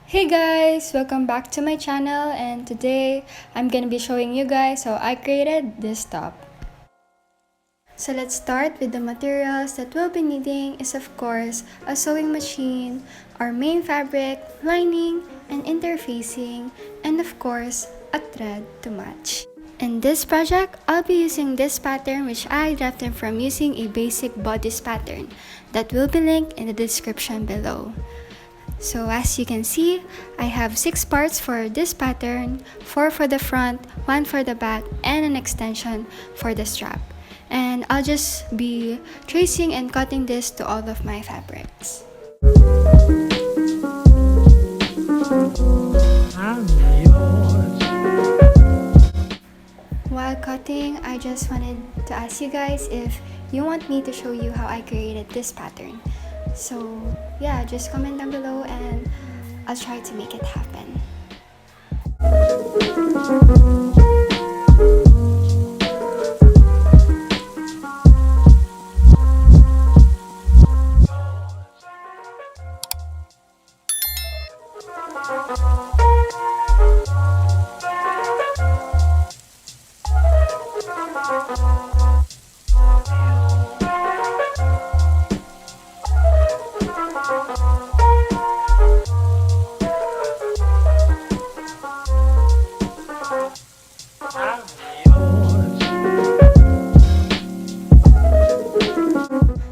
Hey guys, welcome back to my channel, and today I'm gonna be showing you guys how I created this top. So let's start with the materials that we'll be needing is of course a sewing machine, our main fabric, lining, and interfacing, and of course a thread to match. In this project, I'll be using this pattern which I drafted from using a basic bodice pattern that will be linked in the description below. So as you can see, I have 6 parts for this pattern, 4 for the front, 1 for the back, and an extension for the strap. And I'll just be tracing and cutting this to all of my fabrics. While cutting, I just wanted to ask you guys if you want me to show you how I created this pattern. So yeah, just comment down below and I'll try to make it happen.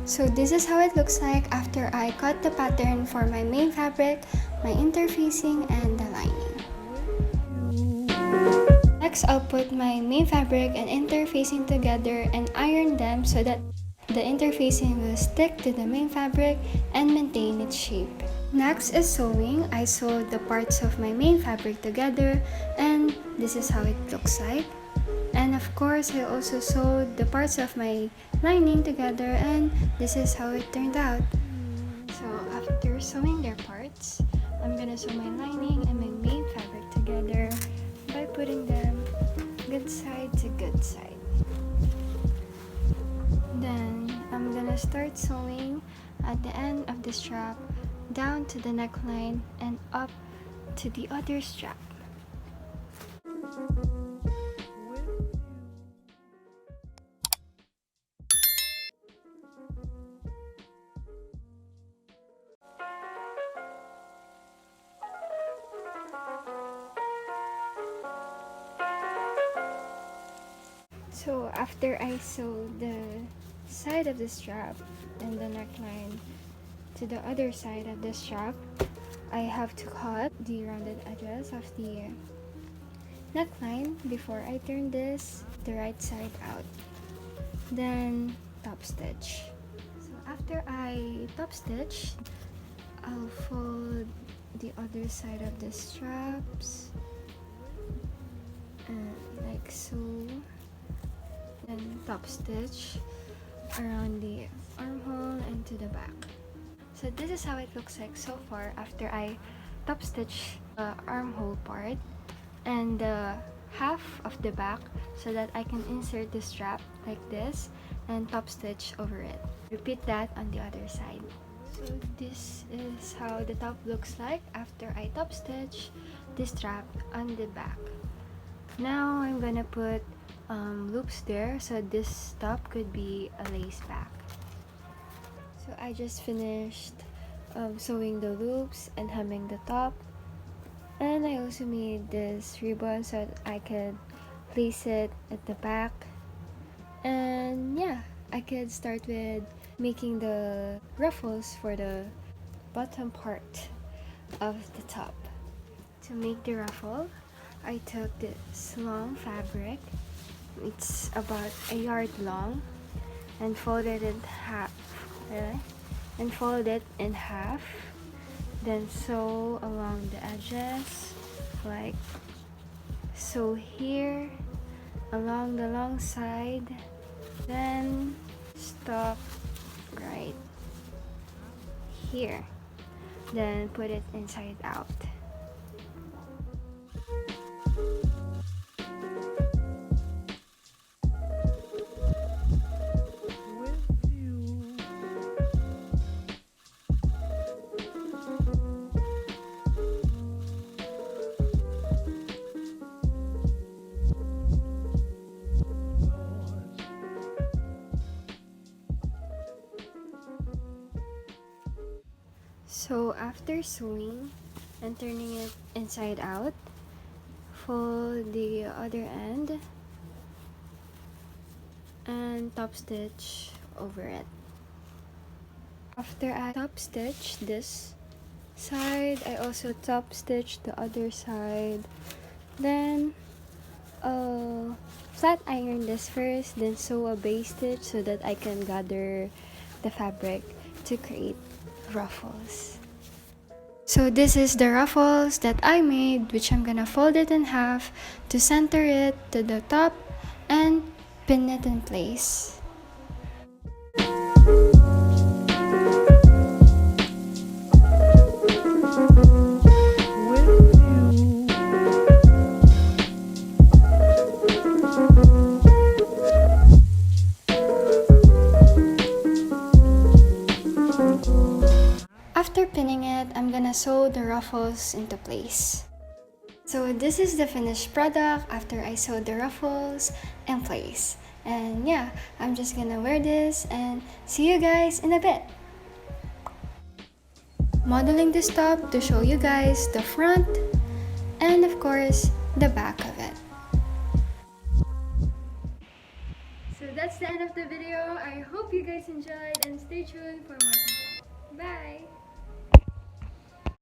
So this is how it looks like after I cut the pattern for my main fabric, my interfacing, and the lining. Next, I'll put my main fabric and interfacing together and iron them so that the interfacing will stick to the main fabric and maintain its shape. Next is sewing. I sewed the parts of my main fabric together and this is how it looks like. And of course, I also sewed the parts of my lining together and this is how it turned out. So after sewing their parts, I'm gonna sew my lining and my main fabric together by putting them good side to good side. Then I'm gonna start sewing at the end of the strap down to the neckline and up to the other strap. So after I sew the side of the strap and the neckline to the other side of the strap, I have to cut the rounded edges of the neckline before I turn this the right side out. Then top stitch. So after I top stitch, I'll fold the other side of the straps and like so. Then top stitch around the armhole and to the back. So this is how it looks like so far after I top stitch the armhole part and the half of the back so that I can insert the strap like this and top stitch over it. Repeat that on the other side. So this is how the top looks like after I top stitch the strap on the back. Now I'm gonna put loops there so this top could be a lace back. So I just finished sewing the loops and hemming the top, and I also made this ribbon so that I could place it at the back. And yeah, I could start with making the ruffles for the bottom part of the top. To make the ruffle, I took this long fabric, it's about a yard long, and folded it in half, then sew along the edges like so here along the long side, then stop right here, then put it inside out. So after sewing and turning it inside out, fold the other end and top stitch over it. After I top stitch this side, I also top stitch the other side. Then flat iron this first, then sew a base stitch so that I can gather the fabric to create ruffles. So this is the ruffles that I made, which I'm gonna fold it in half to center it to the top and pin it in place. After pinning it, I'm gonna sew the ruffles into place. So this is the finished product after I sewed the ruffles in place. And yeah, I'm just gonna wear this and see you guys in a bit. Modeling this top to show you guys the front and of course the back of it. So that's the end of the video. I hope you guys enjoyed and stay tuned for more content. Bye!